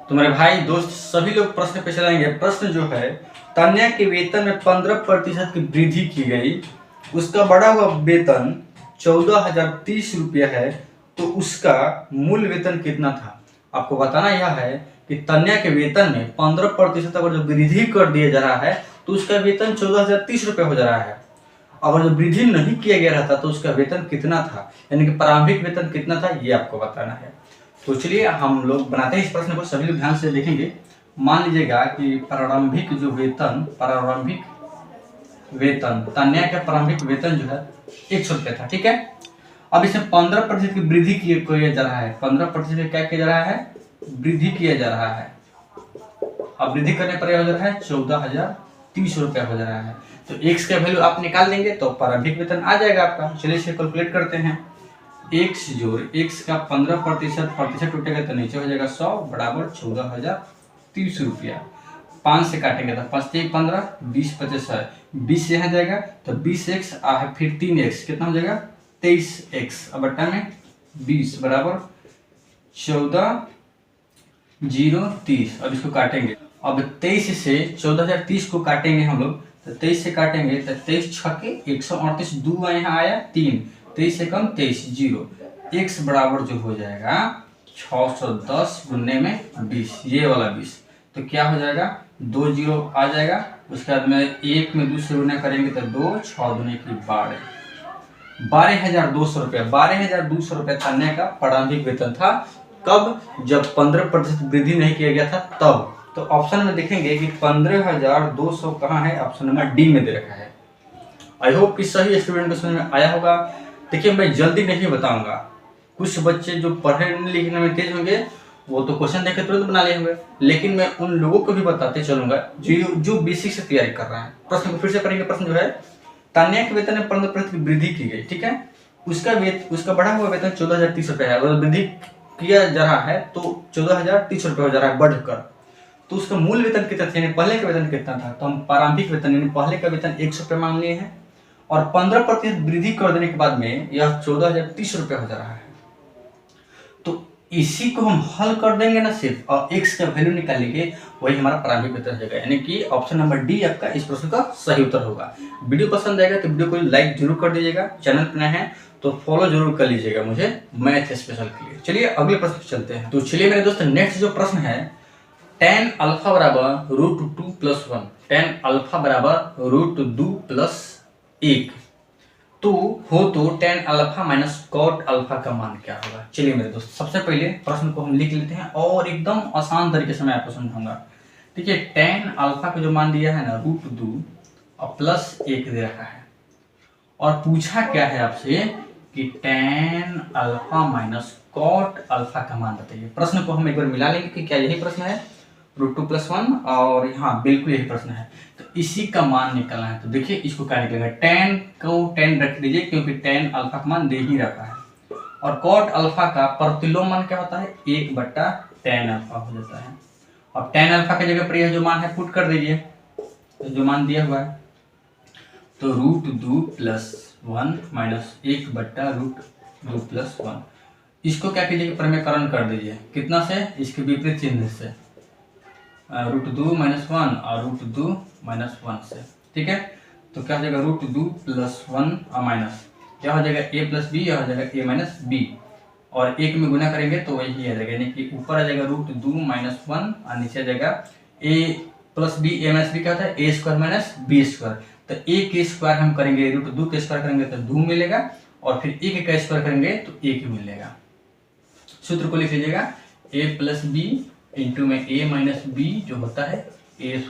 तो मेरे भाई दोस्त सभी लोग प्रश्न पे चलेंगे। प्रश्न जो है, तन्या के वेतन में 15% की वृद्धि की गई, उसका बढ़ा हुआ वेतन 14,030 रुपया है, तो उसका मूल वेतन कितना था। आपको बताना यह है कि तन्या के वेतन में 15% अगर जो वृद्धि कर दिया जा रहा है तो उसका वेतन 14,030 रुपया हो जा रहा है। अगर जो वृद्धि नहीं किया गया रहता तो उसका वेतन कितना था, यानी कि प्रारंभिक वेतन कितना था, ये आपको बताना है। तो चलिए हम लोग बनाते हैं इस प्रश्न को, सभी लोग ध्यान से देखेंगे। मान लीजिएगा कि प्रारंभिक वेतन तन्या का प्रारंभिक वेतन जो है 100 रुपया था, ठीक है। अब इसमें 15% की वृद्धि किया जा रहा है, 15% क्या किया जा रहा है, वृद्धि किया जा रहा है। अब वृद्धि करने पर यह हो जा रहा है 14,030 रुपया हो जा रहा है। तो एक्स का वैल्यू आप निकाल देंगे तो प्रारंभिक वेतन आ जाएगा आपका। चलिए इसे कैलकुलेट करते हैं। एक्स जोड़ एक्स का 15% प्रतिशत टूटेगा तो नीचे हो जाएगा 100 बराबर 14,030 रुपया। 5 से काटेंगे तो 5 से 15, 20 25 है, 20 यहाँ जाएगा तो 20x फिर 3x कितना हो जाएगा 23x। अब बट्टा में 20 बराबर 14,030। अब इसको काटेंगे। अब 23 से 14,030 को काटेंगे हम लोग, तो 23 से काटेंगे तो 23 छक्के 138, 2 यहाँ आया 3, 23 से कम 23 जीरो। x बराबर जो हो जाएगा 610 गुने में 20, ये वाला 20। तो क्या हो जाएगा 2 जीरो आ जाएगा। उसके बाद में 1 में 2 से गुना करेंगे तो 2, 6 दुने की 12, 12,200 रुपया। 12,200 रुपया तन्या का प्रारंभिक वेतन था। कब? जब 15% वृद्धि नहीं किया गया था तब। तो ऑप्शन में देखेंगे कि 15,200 कहाँ है, ऑप्शन नंबर डी में दे रखा है। आई होप कि सही स्टूडेंट को समझ में आया होगा। देखिए मैं जल्दी नहीं बताऊंगा, कुछ बच्चे जो पढ़ने लिखने में तेज होंगे वो तो क्वेश्चन देख के तुरंत बना लेंगे, लेकिन मैं उन लोगों को भी बताते चलूंगा जो बेसिक से तैयारी कर रहे हैं। प्रश्न को फिर से करेंगे। प्रश्न जो है, तन्या के वेतन में 15% की वृद्धि की गई, ठीक है। उसका बढ़ा हुआ वेतन 14,030 रुपया है। अगर वृद्धि किया जा रहा है तो 14,030 रुपया हो जा रहा है बढ़कर। तो उसका मूल वेतन कितना था, यानी पहले का वेतन कितना था, तो हम प्रारंभिक वेतन यानी पहले का वेतन 100 रुपया मांग लिए हैं और 15% वृद्धि कर देने के बाद में यह 14,030 रुपया हो जा रहा है। तो इसी को हम हल कर देंगे ना सिर्फ, और x का वैल्यू निकालेंगे, वही हमारा प्रारंभिक वेतन हो जाएगा। यानी कि ऑप्शन नंबर डी आपका इस प्रश्न का सही उत्तर होगा। वीडियो पसंद आएगा तो वीडियो को लाइक जरूर कर दीजिएगा, चैनल पर नए हैं तो फॉलो जरूर कर लीजिएगा मुझे मैथ स्पेशल के लिए। चलिए अगले प्रश्न पे चलते हैं। तो चलिए मेरे दोस्त, नेक्स्ट जो प्रश्न है, tan अल्फा बराबर √2 + 1, tan अल्फा बराबर √2 + 1 तो tan alpha minus cot alpha का मान क्या होगा। चलिए मेरे दोस्त, सबसे पहले प्रश्न को हम लिख लेते हैं और एकदम आसान तरीके से मैं आपको समझाऊंगा। ठीक है, tan अल्फा का जो मान दिया है ना √2 और +1 दे रखा है, और पूछा क्या है आपसे कि tan alpha minus cot alpha का मान बताइए। प्रश्न को हम एक बार मिला लेंगे कि क्या यही प्रश्न है, √2 + 1, और हाँ बिल्कुल यही प्रश्न है। तो इसी का मान निकालना है। तो देखिए इसको क्या निकलेगा, tan को tan रख दीजिए क्योंकि tan अल्फा का मान दे ही रखा है, और कॉट अल्फा का प्रतिलोम मान क्या होता है 1/tan अल्फा हो जाता है। अब tan अल्फा की जगह पर यह जो मान है पुट कर दीजिए, तो जो मान दिया हुआ है तो √2 + 1 - 1/√2 + 1, इसको क्या कीजिए प्रमेयकरण कर दीजिए, कितना से, इसके विपरीत चिन्ह से, √2 - 1 और √2 - 1 से, ठीक है। तो क्या हो जाएगा √2 + 1 और माइनस क्या हो जाएगा a + b, यह हो जाएगा a - b, और 1 में गुना करेंगे तो वही आ जाएगा, यानी कि ऊपर आ जाएगा √2 - 1 और नीचे आ जाएगा a + b, a - b क्या होता है a² - b²। तो a के स्क्वायर हम करेंगे, √2 के स्क्वायर करेंगे तो 2 मिलेगा, और फिर 1 का स्क्वायर करेंगे तो 1 मिलेगा। सूत्र को लिख लीजिएगा, a + b इंटू में a - b जो होता है a² - b²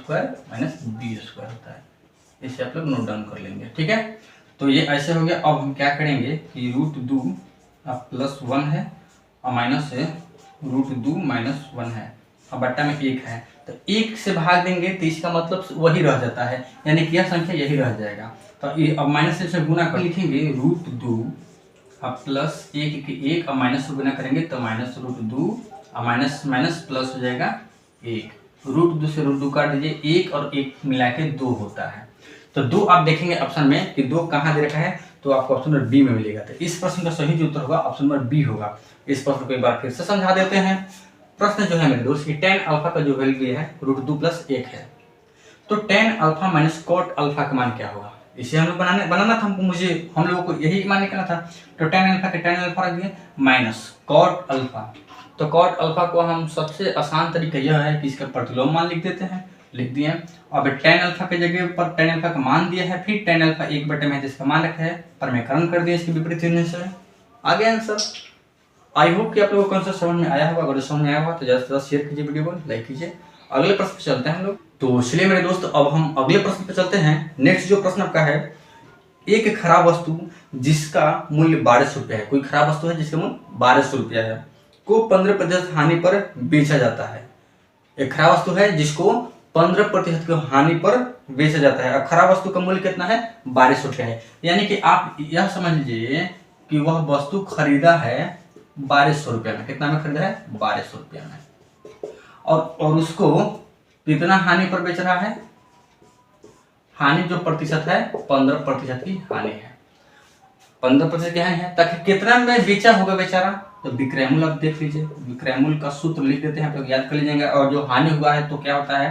होता है। इसे आप लोग नोट डाउन कर लेंगे, ठीक है। तो ये ऐसे हो गया। अब हम क्या करेंगे कि √2 + 1 है और माइनस है √2 - 1 है और बट्टा में 1 है, तो 1 से भाग देंगे तो इसका मतलब वही रह जाता है, यानी कि यह संख्या यही रह जाएगा। तो ये अब माइनस से गुना कर लिखेंगे, √2 +1 के 1 और माइनस से गुना करेंगे तो -√2 और माइनस प्लस हो जाएगा 1, √2 से √2 काट दीजिए, 1 और 1 मिला के 2 होता है। तो 2 आप देखेंगे ऑप्शन में कि 2 कहाँ दे रखा है, तो आपको ऑप्शन नंबर बी में मिलेगा। तो इस प्रश्न का सही जो उत्तर होगा ऑप्शन नंबर बी होगा। इस प्रश्न को एक बार फिर से समझा देते हैं। प्रश्न जो है मेरे दोस्त, tan अल्फा का जो वैल्यू है √2+1 है, तो tan alpha minus cot alpha का मान क्या होगा? इसे हम लोग बनाना था मुझे, हम लोगों को यही मान निकालना था। तो tan अल्फा के tan अल्फा रख दिए माइनस cot अल्फा। तो cot अल्फा को हम सबसे आसान तरीका यह है कि इसका प्रतिलोम मान लिख देते हैं, लिख दिए। अब tan अल्फा के जगह पर tan अल्फा का मान दिया है, फिर tan अल्फा 1/में है जिसका मान रखा है, परमेकरण कर दिया इसके विपरीत चिन्ह से, आ गया आंसर। आई होप कि आप लोगों को कॉन्सेप्ट समझ में आया होगा। अगर समझ में आया होगा तो ज़्यादा से ज़्यादा शेयर कीजिए, वीडियो को लाइक कीजिए। अगले प्रश्न पे चलते हैं हम लोग। तो चलिए मेरे दोस्त, अब हम अगले प्रश्न पे चलते हैं। नेक्स्ट जो प्रश्न आपका है, एक खराब वस्तु जिसका मूल्य 1200 रुपया है, कोई खराब वस्तु है जिसका मूल्य 1200 रुपया है, को 15% हानि पर बेचा जाता है। एक खराब वस्तु है जिसको 15% की हानि पर बेचा जाता है, और खराब वस्तु का मूल्य कितना है? 1200 रुपया है। यानी कि आप यह समझ लीजिए कि वह वस्तु खरीदा है 1200 रुपया में। कितना में खरीदा है? 1200 रुपया में। और उसको कितना हानि पर बेच रहा है? हानि जो प्रतिशत है 15% की हानि है, 15% की हानि है। ताकि कितना में बेचा होगा बेचारा? तो विक्रय मूल्य आप देख लीजिए, विक्रय मूल्य का सूत्र लिख देते हैं, आप लोग याद कर लीजिएगा। और जो हानि हुआ है तो क्या होता है?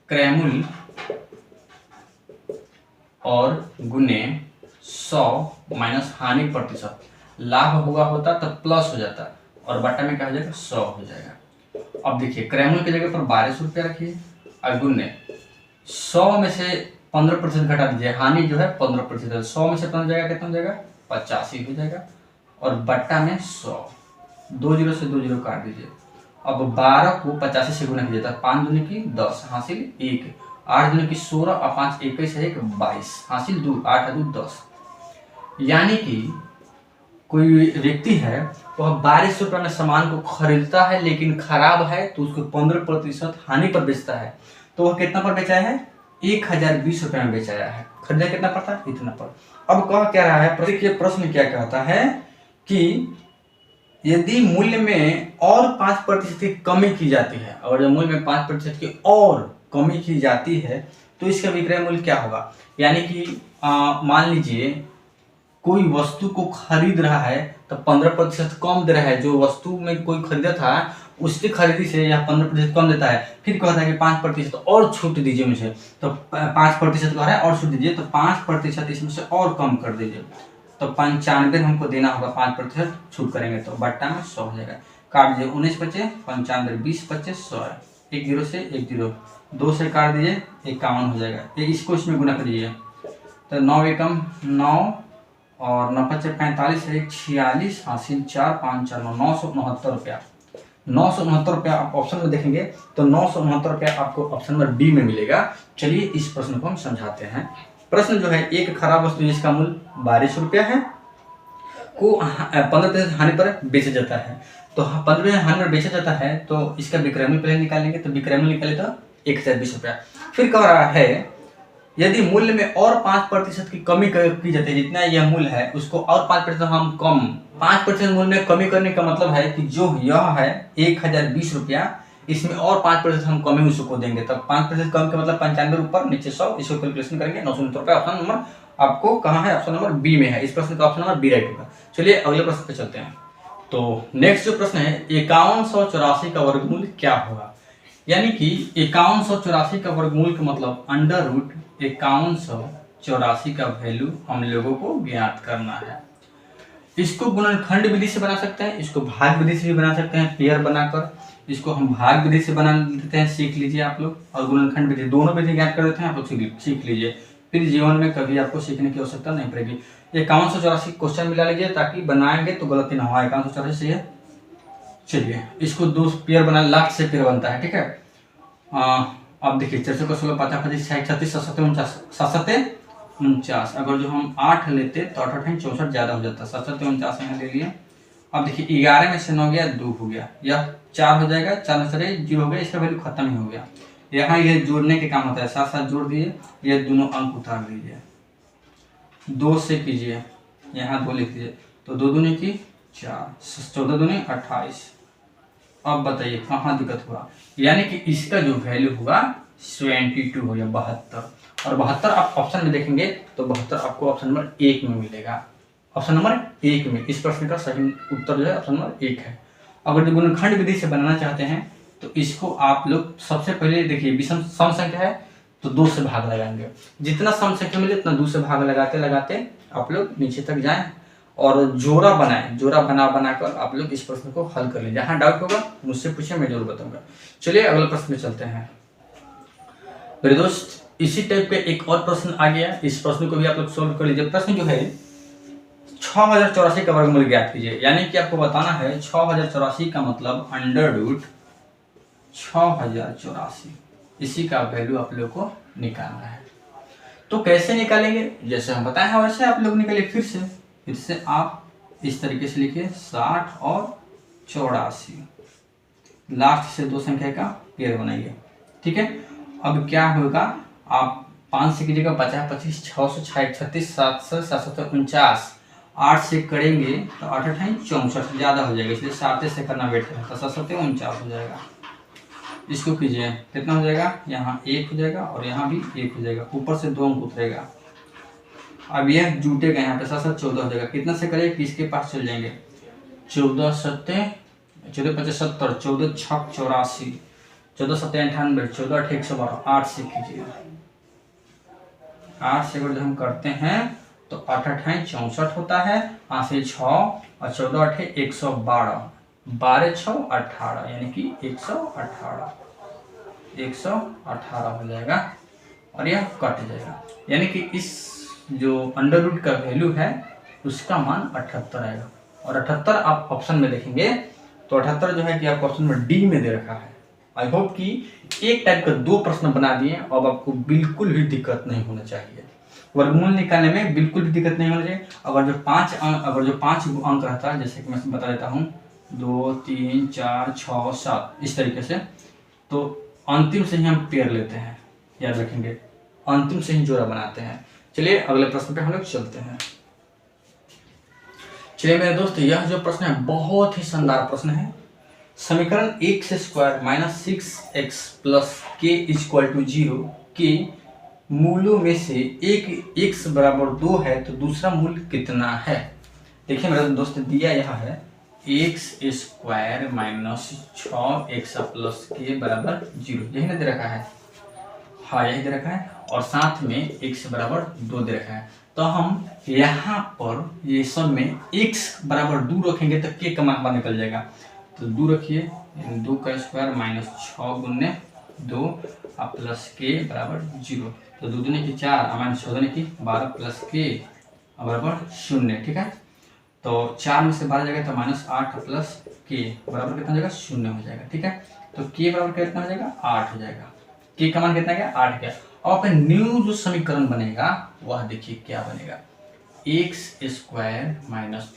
क्रय मूल्य और गुने 100 माइनस हानि प्रतिशत। लाभ हुआ होता तो प्लस हो जाता, और बटा में क्या हो जाएगा? 100 हो जाएगा। अब देखिए, क्रय मूल्य की जगह पर 1200 रुपया रखिए, और गुने 100 में से 15% घटा दीजिए। हानि जो है 15%, 100 में से 15 जाएगा, कितना हो जाएगा? 85 हो जाएगा, और बट्टा में 100। 2 जीरो से 2 जीरो काट दीजिए। अब 12 को 85 से गुना कीजिए, 5 दूनी की 10 हासिल 1, 8 दूनी की 16 और 5 21 है 22 हासिल 2, 8 2 10। यानी कि कोई व्यक्ति है वह 1200 रुपये में सामान को खरीदता है, लेकिन खराब है तो उसको 15% हानि पर बेचता है। तो वह कितना पर बेचा है? 1020 रुपये में बेचाया है। खरीदा कितना पड़ता है? इतना पर। अब कह क्या रहा है प्रश्न क्या कहता है कि यदि मूल्य में और 5% की कमी की जाती है, और जब मूल्य में 5% की और कमी की जाती है तो इसका विक्रय मूल्य क्या होगा? यानी कि मान लीजिए कोई वस्तु को खरीद रहा है तो 15% कम दे रहा है। जो वस्तु में कोई खरीदा था उसकी खरीदी से यह 15% कम देता है, फिर कहता है कि 5% और छूट दीजिए मुझे, तो 5% कह रहा है और छूट दीजिए, तो 5% इसमें से और कम कर दीजिए, तो 95 हमको देना होगा। 5% छूट करेंगे तो बट्टा में 100 हो जाएगा। काट दीजिए, 19 बचे 95, 20 बचे 100, 1 जीरो से 1 जीरो, 2 से काट दीजिए 51 हो जाएगा। इसको इसमें गुना करिए तो 9 एकम 9 और 9 पच्चे 45 है 46 हासिल 4 5 4 969 रुपया। 969 रुपया आप ऑप्शन में देखेंगे तो 969 रुपया आपको ऑप्शन नंबर बी में मिलेगा। चलिए इस प्रश्न को हम समझाते हैं। प्रश्न जो है, एक खराब वस्तु जिसका मूल्य 1200 रुपया है को 15% हानि पर बेचा जाता है। तो 15% हानि पर बेचा जाता है तो इसका विक्रय मूल्य पहले निकालेंगे, तो विक्रय मूल्य निकाले तो 1020 रुपया। फिर कह रहा है यदि मूल्य में और 5% की कमी की जाती है, जितना यह मूल्य है उसको और 5% हम कम, 5% मूल्य में कमी करने का मतलब है कि जो यह है 1020 रुपया, इसमें और 5% हम कमी उसको देंगे, तब 5% कम का मतलब 95 ऊपर नीचे 100, इसको कैलकुलेशन करेंगे 969 रुपया। ऑप्शन नंबर आपको कहाँ है? ऑप्शन नंबर बी में है। इस प्रश्न का ऑप्शन नंबर बी राइट होगा। चलिए अगले प्रश्न पे चलते हैं। तो नेक्स्ट जो प्रश्न है, 5184 का वर्गमूल क्या होगा? यानी कि 5184 का वर्गमूल का मतलब अंडर रूट 5184 का वैल्यू हम लोगों को ज्ञात करना है। इसको गुणनखंड विधि से बना सकते हैं, इसको भाग विधि से भी बना सकते हैं, पेयर बनाकर। इसको हम भाग विधि से बना लेते हैं, सीख लीजिए आप लोग, और गुणनखंड विधि, दोनों विधि ज्ञात कर देते हैं आप लोग, सीख लीजिए। फिर जीवन में कभी आपको सीखने की आवश्यकता नहीं पड़ेगी। 5184 क्वेश्चन मिला लीजिए ताकि बनाएंगे तो गलती ना हो। 5184 सही है। चलिए इसको दो पेयर बना, लास्ट से पेयर बनता है, ठीक है। अब देखिए 4 को 16 5 25 6 36 7 49, अगर जो हम 8 लेते तो 8 8 64 ज्यादा हो जाता, 7 49 यहाँ ले लिए। अब देखिए 11 में से 9 गया 2 हो गया, यह 4 हो जाएगा, 4 में से 0 हो गया, इसका वैल्यू खत्म ही हो गया। यहाँ ये जोड़ने के काम होता है, साथ साथ जोड़ दिए, ये दोनों अंक उतार लीजिए, 2 से कीजिए, यहाँ 2 लिख दीजिए, तो 2 दूनी की 4, 14 दूनी 28। अब बताइए कहाँ दिक्कत हुआ? यानी कि इसका जो वैल्यू होगा 72 हो गया, 72। और 72 आप ऑप्शन में देखेंगे तो 72 आपको ऑप्शन नंबर 1 में मिलेगा। ऑप्शन नंबर 1 में इस प्रश्न का सही उत्तर जो है ऑप्शन नंबर 1 है। अगर जो गुणनखंड विधि से बनाना चाहते हैं तो इसको आप लोग सबसे पहले देखिए, विषम सम संख्या है तो 2 से भाग लगाएंगे, जितना सम संख्या मिले उतना 2 से भाग लगाते लगाते आप लोग नीचे तक जाएं और जोड़ा बनाएं। जोड़ा बनाकर आप लोग इस प्रश्न को हल कर लें। जहाँ डाउट होगा मुझसे पूछे, मैं जरूर बताऊंगा। चलिए अगले प्रश्न में चलते हैं मेरे दोस्त। इसी टाइप का एक और प्रश्न आ गया, इस प्रश्न को भी आप लोग सोल्व कर लीजिए। प्रश्न जो है 6084 का वर्गमूल ज्ञात कीजिए, यानी कि आपको बताना है 6084 का मतलब अंडर रूट 6084, इसी का वैल्यू आप लोग को निकालना है। तो कैसे निकालेंगे, जैसे हम बताए हैं वैसे आप लोग निकालिए। फिर से आप इस तरीके से लिखिए 60 और 84, लास्ट से 2 संख्या का पेयर बनाइए, ठीक है। अब क्या होगा, आप 5 से कीजिएगा 50 25 660 36 700 749, 8 से करेंगे तो 8 8 64 ज़्यादा हो जाएगा, इसलिए 7 से करना बेटर है, तो 7 49 हो जाएगा। इसको कीजिए, कितना हो जाएगा, यहाँ 1 हो जाएगा और यहाँ भी 1 हो जाएगा, ऊपर से 2 अंक उतरेगा। अब यह जुटेगा, यहाँ पे 7 14 हो जाएगा। कितना से करेंगे, किसके पास चल जाएंगे, 14 7 14 5 70, 14 6 84, 14 7 98, 14 8 112, 8 से कीजिए। 8 से अगर हम करते हैं तो 8 8 64 होता है, 8 से 6 और 14 8 112, 12 6 18, यानी कि 118 हो जाएगा और यह कट जाएगा। यानी कि इस जो अंडर रूट का वैल्यू है उसका मान 78 आएगा। और 78 आप ऑप्शन में देखेंगे तो 78 जो है कि आपको ऑप्शन में डी में दे रखा है। आई होप कि एक टाइप का 2 प्रश्न बना दिए, अब आपको बिल्कुल भी दिक्कत नहीं होना चाहिए। वर्गमूल निकालने में बिल्कुल भी दिक्कत नहीं होना चाहिए। अगर जो 5 अंक रहता है, जैसे कि मैं बता देता हूँ 2 3 4 6 7 इस तरीके से, तो अंतिम से ही हम पेयर लेते हैं, याद रखेंगे, अंतिम से ही जोड़ा बनाते हैं। चलिए अगले प्रश्न पे हम लोग चलते हैं। चलिए मेरे दोस्त, यह जो प्रश्न है बहुत ही शानदार प्रश्न है। समीकरण x² - 6x + k = 0 के मूलों में से एक x = 2 है तो दूसरा मूल कितना है। देखिए मेरे दोस्त, दिया यह है x² - 6x + k = 0, यही ना दे रखा है, हाँ यही दे रखा है, और साथ में x = 2 दे रखा है। तो हम यहाँ पर ये सब में x = 2 रखेंगे तो k का मान निकल जाएगा। तो 2 रखिए, 2 का स्क्वायर -6 × 2 प्लस k = 0, तो 2 दूनी की 4 -6 दूनी की 12 प्लस k = 0, ठीक है। तो 4 में से 12 जाएगा तो -8 प्लस k बराबर कितना हो जाएगा, 0 हो जाएगा, ठीक है। तो k बराबर कितना हो जाएगा, 8 हो जाएगा। k का मान कितना गया, 8 गया। और अपने न्यू जो समीकरण बनेगा वह देखिए क्या बनेगा, x² -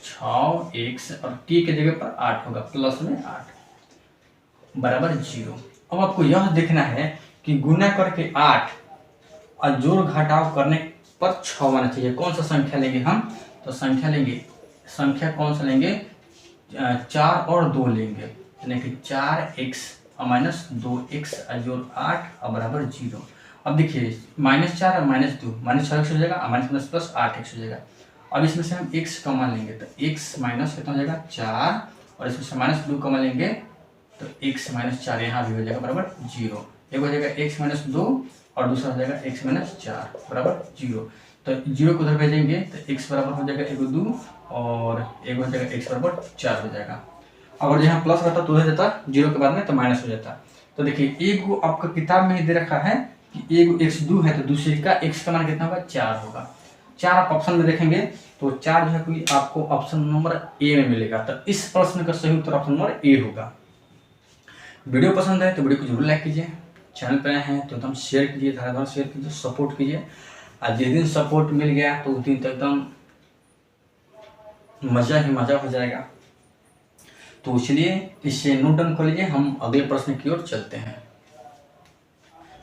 6x और k के जगह पर 8 होगा, प्लस में 8 बराबर 0। अब आपको यह देखना है कि गुना करके 8 और जोड़ घटाव करने पर 6 आना चाहिए। कौन सा संख्या लेंगे हम, तो संख्या कौन सा लेंगे, 4 और 2 लेंगे, यानी कि 4x - 2x जोड़ 8 बराबर 0। अब देखिए -4 और -2, -6x हो जाएगा, -+ 8x हो जाएगा। अब इसमें से हम x का मान लेंगे तो x माइनस कितना हो जाएगा, 4, और इसमें से -2 का मान लेंगे तो x - 4 यहाँ भी हो जाएगा बराबर 0। एक हो जाएगा x - 2 और दूसरा हो जाएगा x - 4 बराबर 0। तो 0 को उधर भेजेंगे तो x बराबर हो जाएगा 1 2 और 1 हो जाएगा x = 4 हो जाएगा। अगर यहाँ प्लस रहता तो उधर जाता 0 के बाद में तो माइनस हो जाता। तो देखिए एक आपका किताब में दे रखा है कि एक x2 है तो दूसरे का x का मान कितना होगा, 4 होगा। 4 आप ऑप्शन में देखेंगे तो 4 जो है कोई आपको ऑप्शन नंबर ए में मिलेगा। तो इस प्रश्न का सही उत्तर ऑप्शन नंबर ए होगा। वीडियो पसंद है तो वीडियो को जरूर लाइक कीजिए, चैनल पर आए हैं तो एकदम शेयर कीजिए, धड़ाधड़ शेयर कीजिए, सपोर्ट कीजिए। और जिस दिन सपोर्ट मिल गया तो उस दिन तो एकदम मजा ही मजा हो जाएगा। तो चलिए इसे नोट डाउन कर लीजिए, हम अगले प्रश्न की ओर चलते हैं।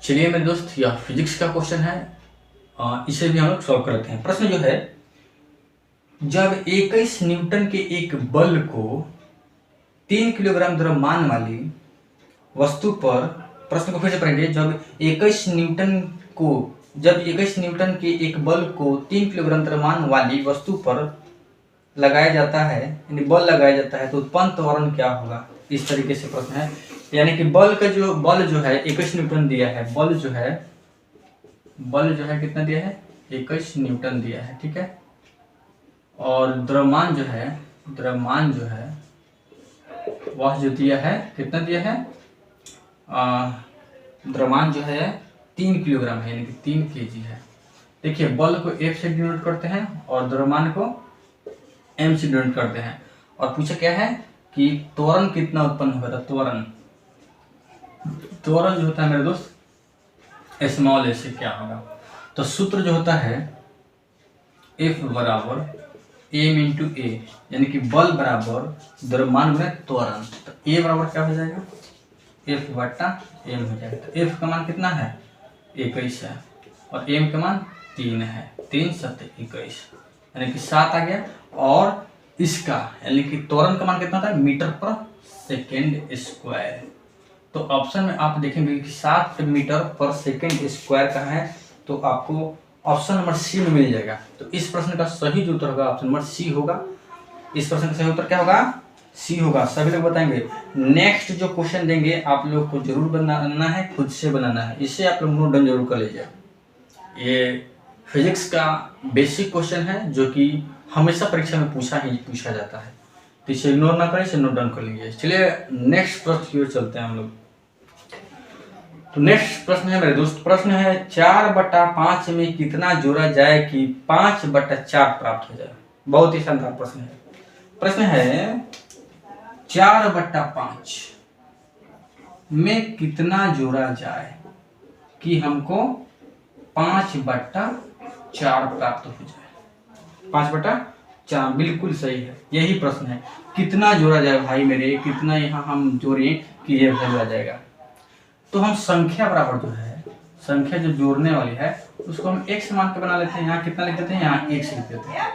चलिए मेरे दोस्त, यह फिजिक्स का क्वेश्चन है, इसे भी हम लोग सॉल्व कर लेते हैं। प्रश्न जो है, जब 21 न्यूटन के एक बल को 3 किलोग्राम द्रव्यमान वाली वस्तु पर, प्रश्न को फिर से पढ़ेंगे, जब 21 न्यूटन के एक बल को 3 किलोग्राम द्रव्यमान वाली वस्तु पर लगाया जाता है, यानी बल लगाया जाता है, तो उत्पन्न त्वरण क्या होगा। इस तरीके से प्रश्न है। यानी कि बल जो है 21 न्यूटन दिया है, बल जो है कितना दिया है, 21 न्यूटन दिया है, ठीक है। और द्रव्यमान जो है वह जो दिया है कितना दिया है, द्रव्यमान जो है 3 किलोग्राम है, यानी कि 3 kg है। देखिए बल को F से डिनोट करते हैं और द्रव्यमान को M से डिनोट करते हैं। और पूछा क्या है कि त्वरण कितना उत्पन्न होगा, तो त्वरण जो होता है मेरे दोस्त स्मॉल ए से क्या होगा, तो सूत्र जो होता है F बराबर m इंटू ए, यानी कि बल बराबर द्रव्यमान में त्वरण। तो A बराबर क्या हो जाएगा, F बटा m हो जाएगा। तो F का मान कितना है 21 है और m का मान 3 है, 3 7 21, यानी कि 7 आ गया। और इसका यानी कि त्वरण का मान कितना था, मीटर पर सेकेंड स्क्वायर। तो ऑप्शन में आप देखेंगे कि 7 मीटर पर सेकेंड स्क्वायर का है, तो आपको ऑप्शन नंबर सी में मिल जाएगा। तो इस प्रश्न का सही जो उत्तर होगा ऑप्शन नंबर सी होगा। इस प्रश्न का सही उत्तर क्या होगा, सी होगा। सभी लोग बताएंगे। नेक्स्ट जो क्वेश्चन देंगे आप लोग को जरूर बनाना है, खुद से बनाना है, इसे आप लोग नोट डाउन जरूर कर लीजिए। ये फिजिक्स का बेसिक क्वेश्चन है जो कि हमेशा परीक्षा में पूछा जाता है, तो इसे इग्नोर ना करें, इसे नोट डाउन कर लीजिए। चलिए नेक्स्ट प्रश्न की ओर चलते हैं हम लोग। तो नेक्स्ट प्रश्न है मेरे दोस्त, प्रश्न है 4/5 में कितना जोड़ा जाए कि 5/4 प्राप्त हो जाए। बहुत ही शानदार प्रश्न है। प्रश्न है 4/5 में कितना जोड़ा जाए कि हमको 5/4 प्राप्त हो जाए। 5/4 बिल्कुल सही है, यही प्रश्न है। कितना जोड़ा जाए भाई मेरे, कितना यहाँ हम जोड़ें कि ये वैल्यू आ जाएगा। तो हम संख्या बराबर जो है, संख्या जो जोड़ने वाली है उसको हम x मान के बना लेते हैं। यहाँ कितना लिख देते हैं, यहाँ x लिख देते हैं,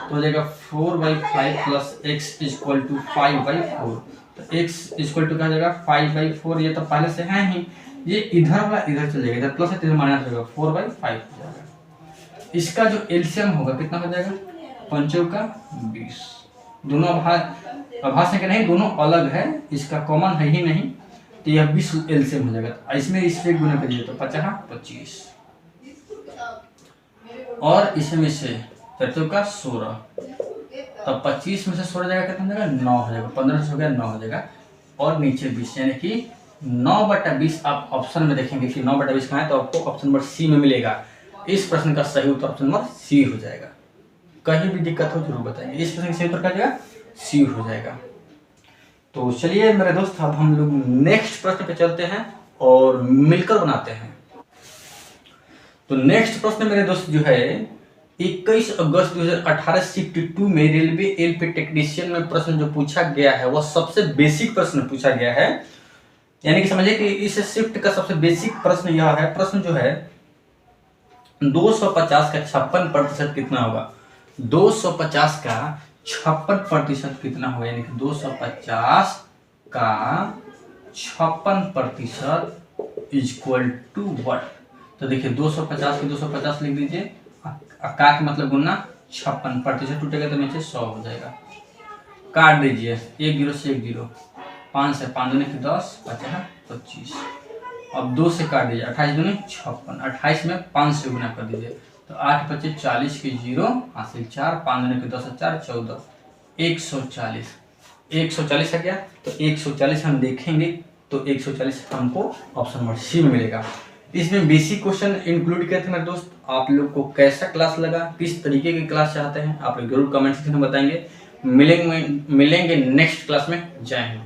तो हो जाएगा 4/5 प्लस x इक्वल टू 5/4। तो x इक्वल टू क्या हो जाएगा 5/4, ये तो पहले से है ही, ये इधर वाला इधर चल जाएगा, इधर प्लस है तो इधर माइनस होगा, 4/5 हो जाएगा। इसका जो एलसीएम होगा कितना हो जाएगा, 5 का 20। दोनों अभाज्य के नहीं, दोनों अलग है, इसका कॉमन है ही नहीं, तो यह 20 एलसीएम हो जाएगा। इसमें इससे गुना करिए तो 50 25, और इसमें से 4 का 16, तब 25 में से 16 जाएगा कितना हो जाएगा, 9 हो जाएगा। 15 से हो गया 9 हो जाएगा, और नीचे 20, यानी कि 9/20। आप ऑप्शन में देखेंगे कि 9/20 कहाँ है, तो आपको ऑप्शन नंबर सी में मिलेगा। इस प्रश्न का सही उत्तर ऑप्शन नंबर सी हो जाएगा। कहीं भी दिक्कत हो जरूर बताएंगे। इस प्रश्न का सही उत्तर क्या जाएगा, सी हो जाएगा। तो चलिए मेरे दोस्त, अब हम लोग नेक्स्ट प्रश्न पे चलते हैं और मिलकर बनाते हैं। तो नेक्स्ट प्रश्न मेरे दोस्त जो है 21 अगस्त 2018 शिफ्ट 2 में रेलवे एलपी टेक्नीशियन में प्रश्न जो पूछा गया है वह सबसे बेसिक प्रश्न पूछा गया है। यानी कि समझिए कि इस शिफ्ट का सबसे बेसिक प्रश्न यह है। प्रश्न जो है 250 का 56% कितना होगा, 250 का 56% कितना होगा, यानी कि 250 का 56% इक्वल टू व्हाट। तो देखिए 250 की 250 लिख दीजिए, का मतलब गुना 56%, टूटेगा तो नीचे 100 हो जाएगा। काट दीजिए, 1 0 से 1 0, 5 से 5 दूनी 10, 50 25। अब 2 से काट दीजिए, 28 दूनी 56, 28 में 5 से गुना कर दीजिए, तो 8 25 40 की 0 हासिल 4, 5 दूनी 10 4 14, 140। 140 आ गया, तो 140 हम देखेंगे तो 140 हमको ऑप्शन नंबर सी में मिलेगा। इसमें बेसिक क्वेश्चन इंक्लूड किए थे मेरे दोस्त। आप लोग को कैसा क्लास लगा, किस तरीके की क्लास चाहते हैं, आप लोग जरूर कमेंट सेक्शन में बताएंगे। मिलेंगे नेक्स्ट क्लास में। जय हिंद।